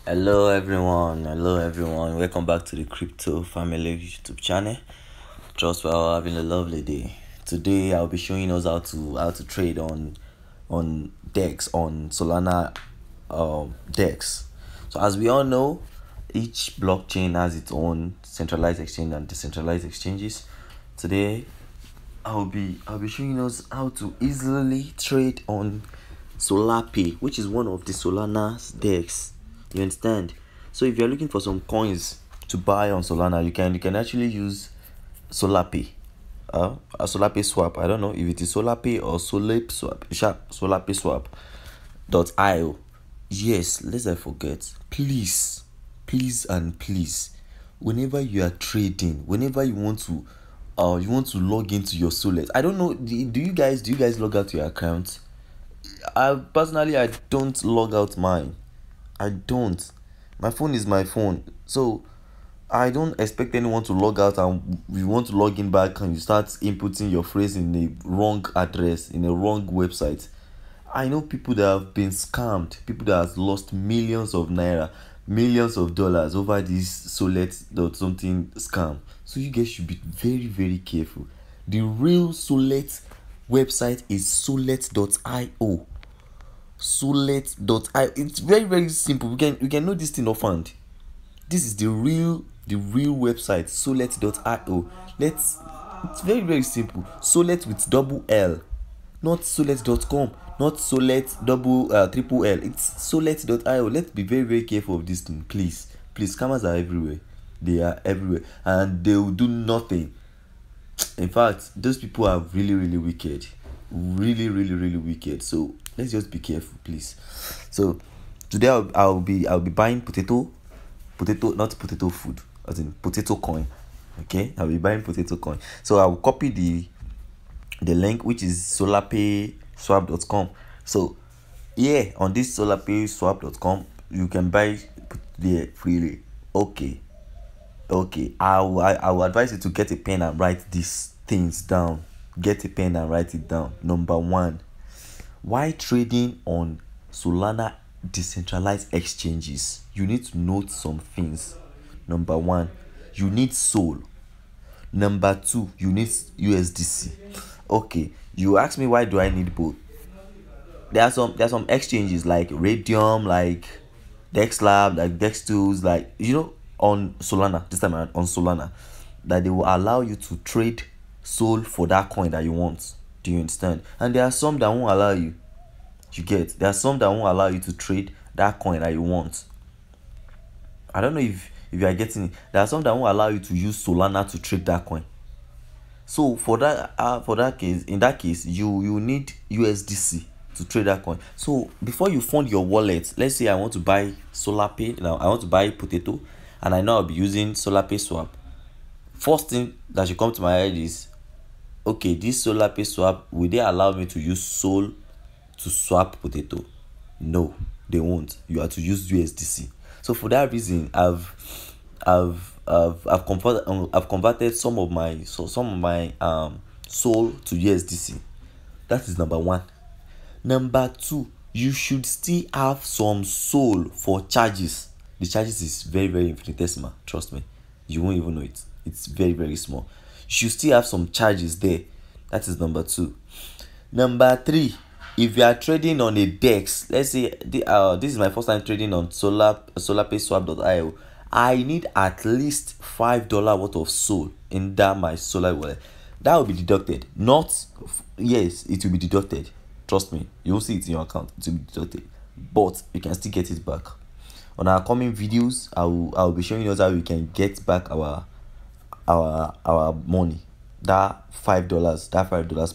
Hello everyone, welcome back to the Crypto Family YouTube channel. Trust we're having a lovely day. Today I'll be showing us how to trade on DEX, on Solana DEX. So as we all know, each blockchain has its own centralized exchange and decentralized exchanges. Today I'll be showing us how to easily trade on SolarPay, which is one of the Solana's DEX. You understand? So if you're looking for some coins to buy on Solana, you can actually use SolarPay. A SolarPay swap. I don't know if it is SolarPay or Solap swap. SolarPay swap.io. Yes, lest I forget. Please, and please, whenever you are trading, whenever you want to log into your Solid. I don't know. Do you guys log out your account? I don't log out mine. I don't. My phone is my phone. So I don't expect anyone to log out and you want to log in back and you start inputting your phrase in the wrong address, in a wrong website. I know people that have been scammed, people that have lost millions of naira, millions of dollars over this Solid.something scam. So you guys should be very, very careful. The real Solid website is Solid.io. Solid.io. It's very, very simple. We can know this thing offhand. This is the real website, Solid.io. It's very, very simple. Solid with double L, not Solid.com, not Solid triple L. It's Solid.io. Let's be very, very careful of this thing, please. Scammers are everywhere. They are everywhere, and they will do nothing. In fact, those people are really, really wicked. Really, really, really wicked. So let's just be careful, please. So today I'll be buying potato, not potato food, as in potato coin. Okay, I'll be buying potato coin. So I'll copy the link, which is solarpayswap.com. So yeah, on this solarpayswap.com you can buy there freely. Okay. I will advise you to get a pen and write these things down. Get a pen and write it down. Number one, why trading on Solana decentralized exchanges? You need to note some things. Number one, you need Sol. Number two, you need USDC. Okay, you ask me why do I need both? There are some exchanges like Radium, like DexLab, like DexTools, like on Solana, this time around on Solana, that they will allow you to trade Sol for that coin that you want. Do you understand? And there are some that won't allow you. There are some that won't allow you to trade that coin that you want. I don't know if you are getting it. There are some that won't allow you to use Solana to trade that coin. So for that case, you need USDC to trade that coin. So before you fund your wallet, let's say I want to buy SolarPay. Now I want to buy potato, and I know I'll be using SolarPay swap. First thing that should come to my head is, okay, this SolarPay swap, will they allow me to use Sol to swap potato? No, they won't. You have to use USDC. So for that reason, I've converted some of my Sol to USDC. That is number one. Number two, you should still have some Sol for charges. The charges is very, very infinitesimal. Trust me, you won't even know it. It's very, very small. You should still have some charges there. That is number two. Number three, if you are trading on a DEX, let's say this is my first time trading on solarpayswap.io, I need at least $5 worth of Sol in my Solar wallet. That will be deducted. Yes, it will be deducted. Trust me, you'll see it in your account. It will be deducted, but you can still get it back. On our coming videos, I'll be showing you how we can get back our money. That $5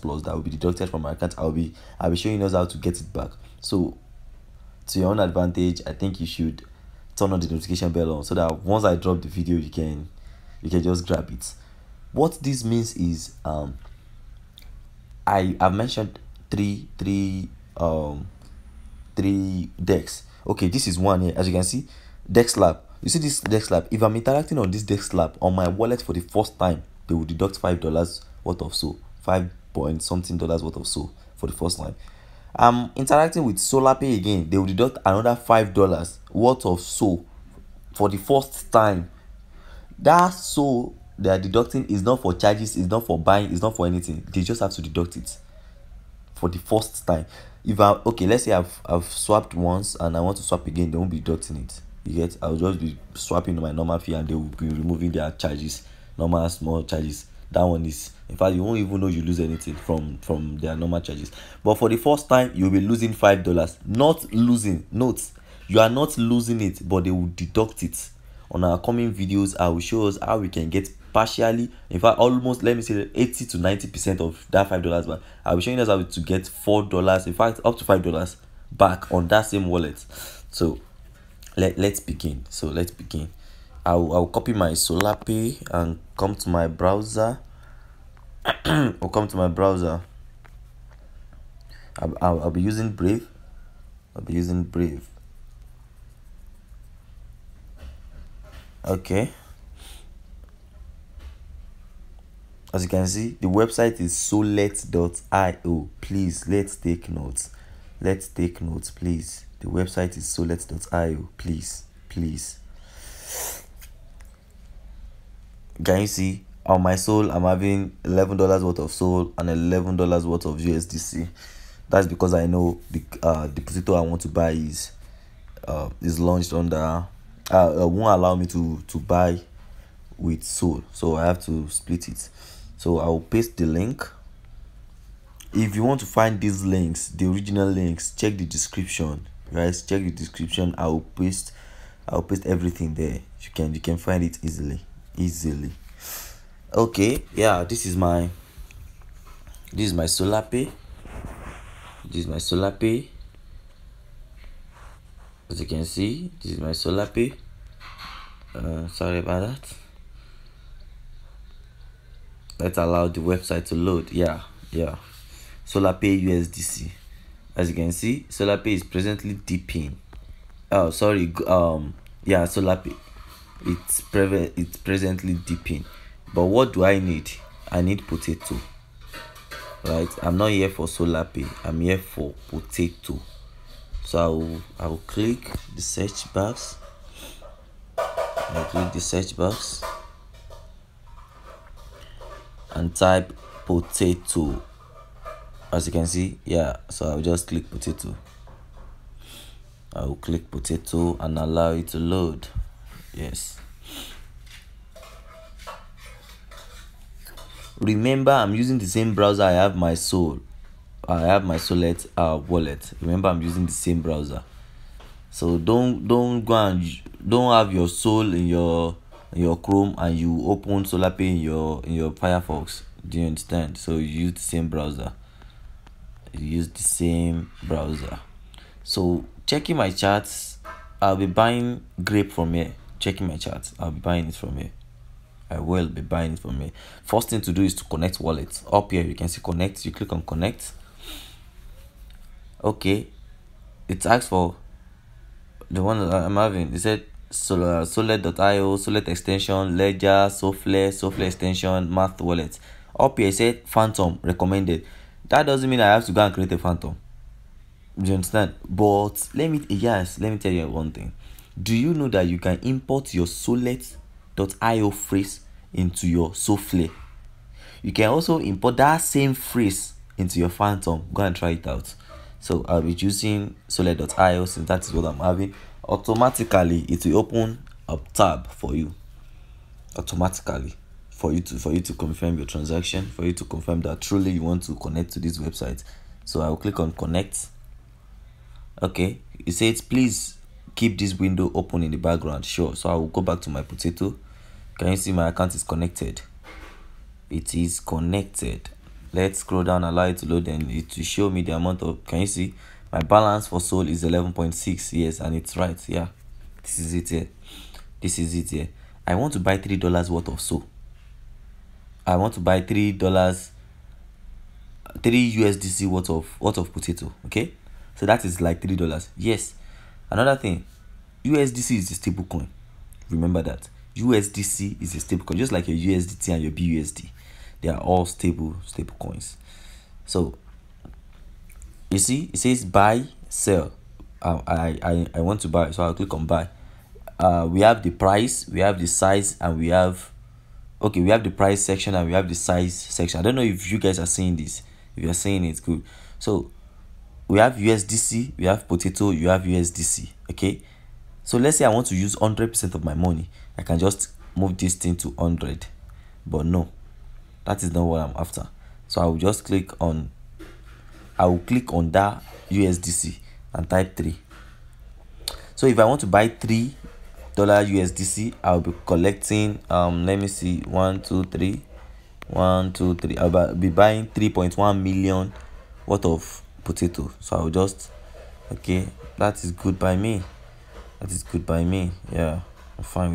plus that will be deducted from our account. I'll be showing us how to get it back. So to your own advantage, I think you should turn on the notification bell on, so that once I drop the video, you can just grab it. What this means is I've mentioned three DEX. Okay, this is one here. As you can see, DexLab. You see this DexLab? If I'm interacting on this DexLab on my wallet for the first time, they will deduct $5 worth of Sol, $5 point something worth of Sol for the first time. I'm interacting with SolarPay again. They will deduct another $5 worth of SOL for the first time. That SOL they are deducting is not for charges, it's not for buying, it's not for anything. They just have to deduct it for the first time. If I okay, let's say I've swapped once and I want to swap again, they won't be deducting it. You get? I'll just be swapping my normal fee and they will be removing their charges, normal small charges. That one is, in fact, you won't even know you lose anything from their normal charges. But for the first time, you'll be losing $5. Not losing, note, you are not losing it, but they will deduct it. On our coming videos, I will show us how we can get partially, in fact, almost, let me say 80 to 90% of that $5 back. I'll be showing us how to get $4, in fact, up to $5 back on that same wallet. So let's begin. I'll copy my SolarPay and come to my browser. I'll come to my browser. I'll be using Brave. Okay. As you can see, the website is solet.io. Please, let's take notes. Please. The website is solet.io. Please. Can you see? On my SOL, I'm having $11 worth of SOL and $11 worth of USDC. That's because I know the depositor I want to buy is launched under won't allow me to buy with SOL, so I have to split it. So I'll paste the link. If you want to find these links, the original links, check the description, guys. Check the description. I'll paste everything there. You can find it easily. Okay, yeah, this is my SolarPay. As you can see, this is my SolarPay. Sorry about that. Let's allow the website to load. Yeah. SolarPay USDC. As you can see, SolarPay is presently dipping. Oh, sorry. Yeah, SolarPay. It's presently dipping. But what do I need? I need potato. Right? I'm not here for SolarPay. I'm here for potato. So I will click the search box. And type potato. As you can see, yeah. So I'll just click potato. I will click potato and allow it to load. Yes. Remember, I'm using the same browser I have my SOL. I have my Solet wallet. Remember, I'm using the same browser. So don't go and don't have your SOL in your Chrome and you open SolarPay in your Firefox. Do you understand? So you use the same browser. So checking my charts, I'll be buying grape from here. Checking my charts, I'll be buying it from here. I will be buying it from here. First thing to do is to connect wallets. Up here you can see connect. You click on connect. Okay, it asks for the one that I'm having. It said Solet.io, Solet extension, Ledger, Sofle extension, Math wallet. Up here it said Phantom recommended. That doesn't mean I have to go and create a Phantom. Do you understand? But let me tell you one thing. Do you know that you can import your Solet.io phrase into your Sofle? You can also import that same phrase into your Phantom. Go and try it out. So I'll be using Solet.io since that is what I'm having. Automatically it will open a tab for you. Automatically for you to confirm your transaction, for you to confirm that truly you want to connect to this website. So I'll click on connect. Okay, it says please keep this window open in the background. Sure. So I will go back to my potato. Can you see my account is connected? It is connected. Let's scroll down, allow it to load, and it will show me the amount of, can you see my balance for SOL is 11.6. yes, and it's right. Yeah, this is it here. I want to buy $3 worth of SOL. I want to buy $3 USDC worth of potato. Okay, so that is like $3. Yes. Another thing, USDC is a stable coin. Remember that USDC is a stable coin, just like your USDT and your BUSD. They are all stable coins. So You see, it says buy, sell. I want to buy, so I'll click on buy. We have the price, we have the size, and we have we have the price section and we have the size section. I don't know if you guys are seeing this. If you're seeing it, good. So we have USDC, we have potato, you have USDC. Okay, so let's say I want to use 100% of my money. I can just move this thing to 100, but no, that is not what I'm after. So I will just click on that USDC and type 3. So if I want to buy $3 USDC, I'll be collecting let me see, 1 2 3 1 2 3. I'll be buying 3.1 million worth of potato. So I'll just that is good by me. Yeah, I'm fine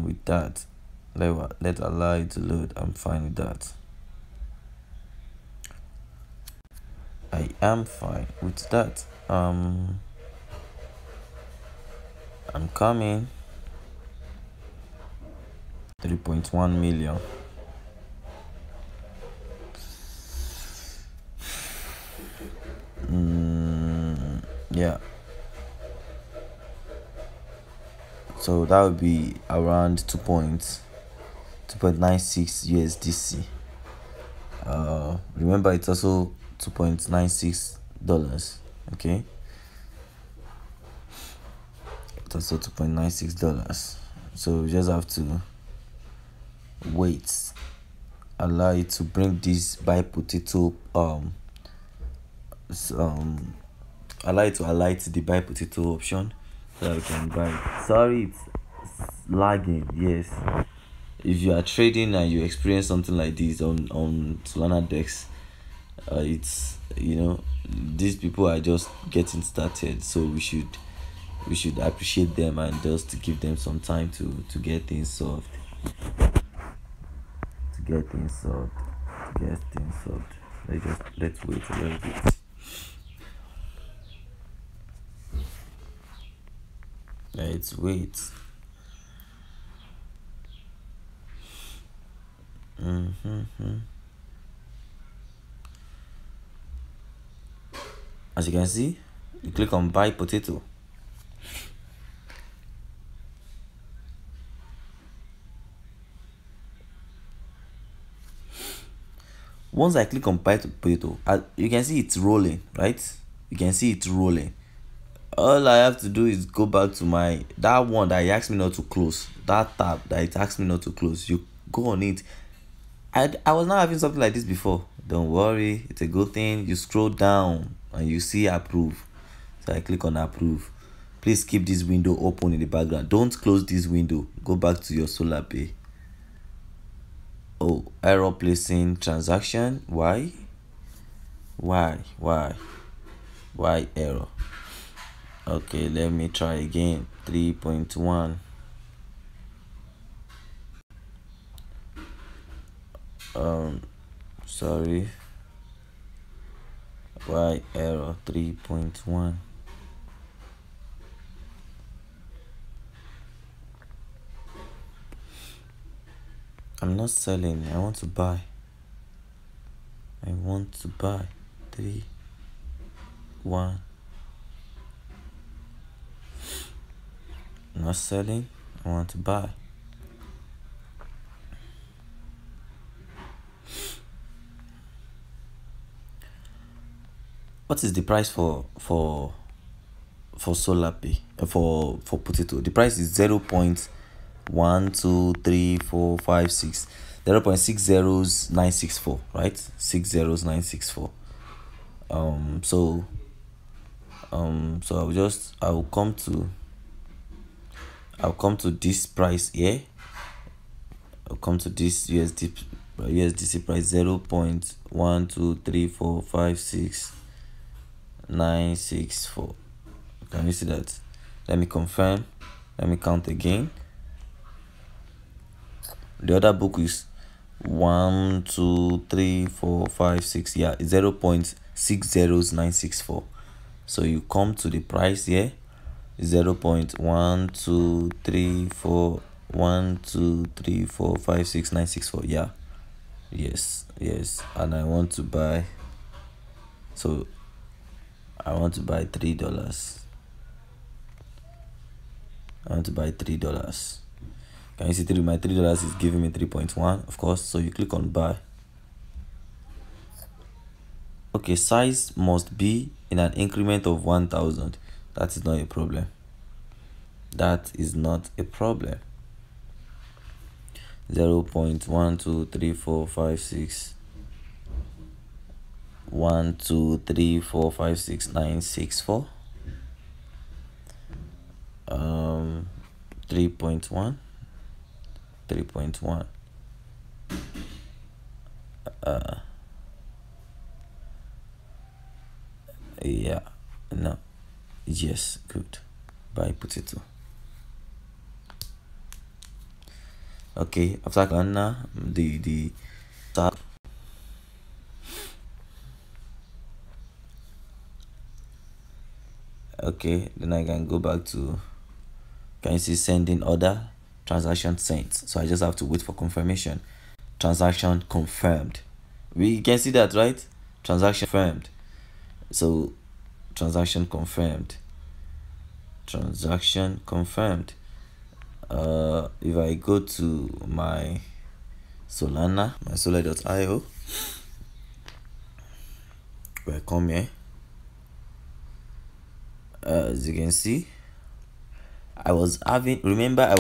with that. Let allow it to load. I'm fine with that. I am fine with that. I'm coming. 3.1 million. Yeah. So that would be around 2.96 USDC. Remember, it's also $2.96. Okay. It's also $2.96. So we just have to wait. Allow it to bring this buy potato allow it to alight the buy potato option so that we can buy it. Sorry, it's lagging. Yes, if you are trading and you experience something like this on Solana Dex, it's these people are just getting started, so we should appreciate them and just give them some time to get things solved. Let's wait a little bit. Let's wait. As you can see, you click on buy potato. Once I click on buy potato, you can see it's rolling, right? You can see it's rolling. All I have to do is go back to that one that it asked me not to close. That tab that it asked me not to close. You go on it. I was not having something like this before. Don't worry, it's a good thing. You scroll down and you see approve. So I click on approve. Please keep this window open in the background. Don't close this window. Go back to your SolarPay. Oh, error placing transaction. Why error? Okay, let me try again. 3.1. Sorry. Why error? 3.1. I'm not selling. I want to buy. 3, 1. I'm not selling. I want to buy. What is the price for SolarPay? For potato, the price is 0.12345 0.60964, right? 60964. So I'll come to this price here. I'll come to this USDC price 0.123456964. Can you see that? Let me confirm. Let me count again. The other book is 1 2 3 4 5 6. Yeah, 0.60964. So you come to the price here, 0.1234123456964. Yeah, yes, and I want to buy So I want to buy $3. I want to buy $3. Can you see my $3 is giving me 3.1, of course. So you click on buy. Okay, size must be in an increment of 1,000. That is not a problem. That is not a problem. 0.123456964. 3.1. Yeah, no, yes, good. Buy potato. Okay, after Ghana, the tab. Okay, then I can go back to, can you see sending order, transaction sent. So I just have to wait for confirmation. Transaction confirmed. We can see that, right? Transaction confirmed. So transaction confirmed. Transaction confirmed. If I go to my Solana, my solar.io, I come here, as you can see, I was having 100, I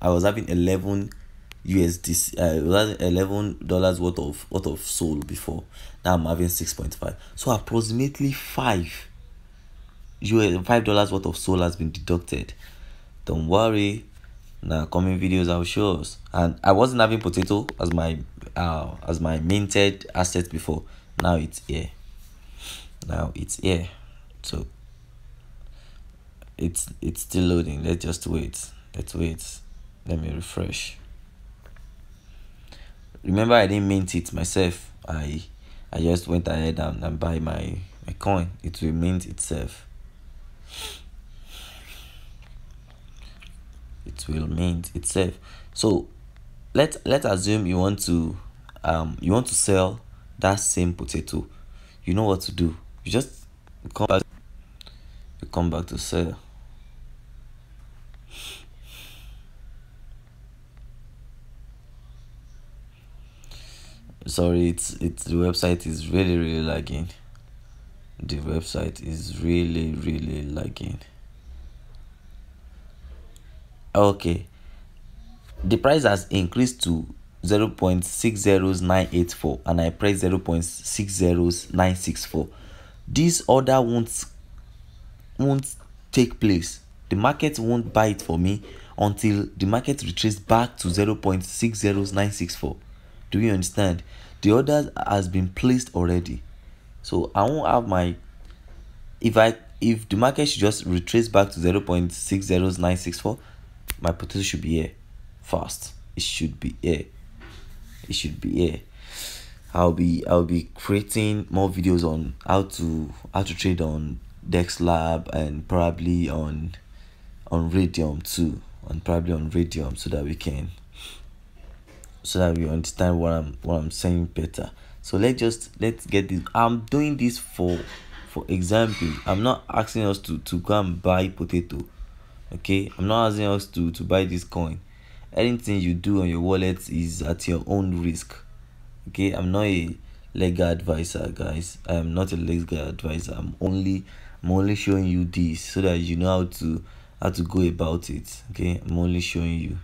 was having 11 USD, $11 worth of SOL before. Now I'm having 6.5, so approximately $5 worth of SOL has been deducted. Don't worry, now coming videos I'll show us. And I wasn't having potato as my minted asset before. Now it's here. So it's still loading. Let's just wait. Let me refresh. Remember, I didn't mint it myself. I just went ahead and buy my coin. It will mint itself. So let's assume you want to sell that same potato. You know what to do. You just come back to sell. Sorry, it's the website is really lagging. The website is really lagging. Okay, the price has increased to 0.60984 and I press 0.60964. This order won't take place. The market won't buy it for me until the market retraces back to 0.60964. Do you understand? The order has been placed already, so I won't have my, if the market should just retrace back to 0.60964, my potato should be here fast. It should be here. I'll be creating more videos on how to trade on DexLab and probably on Radium too, so that we understand what I'm saying better. So let's get this. I'm doing this for example. I'm not asking us to go and buy potato. Okay, I'm not asking us to buy this coin. Anything you do on your wallet is at your own risk. Okay, I'm not a legal advisor, guys. I am not a legal advisor. I'm only showing you this so that you know how to go about it. Okay, I'm only showing you.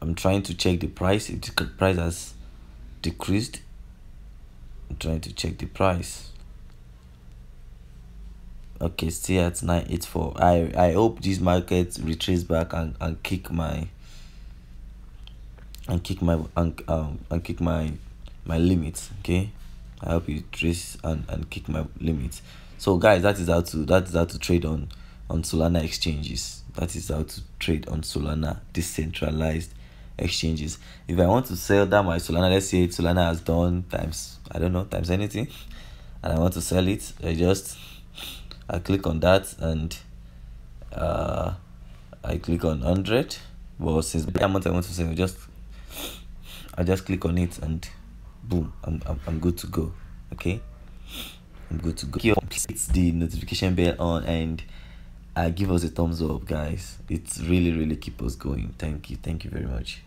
I'm trying to check the price. If the price has decreased, I'm trying to check the price. Okay, still at 984. I hope this market retrace back and kick my limits. Okay, I hope you trace and kick my limits. So guys, that is how to trade on Solana exchanges. That is how to trade on Solana decentralized exchanges. If I want to sell that my Solana, let's say Solana has done times anything, and I want to sell it, I click on that and I click on 100. Well, since the amount I want to sell, I just click on it and boom, I'm good to go. Okay, I'm good to go. Hit the notification bell on and give us a thumbs up, guys. It's really keep us going. Thank you very much.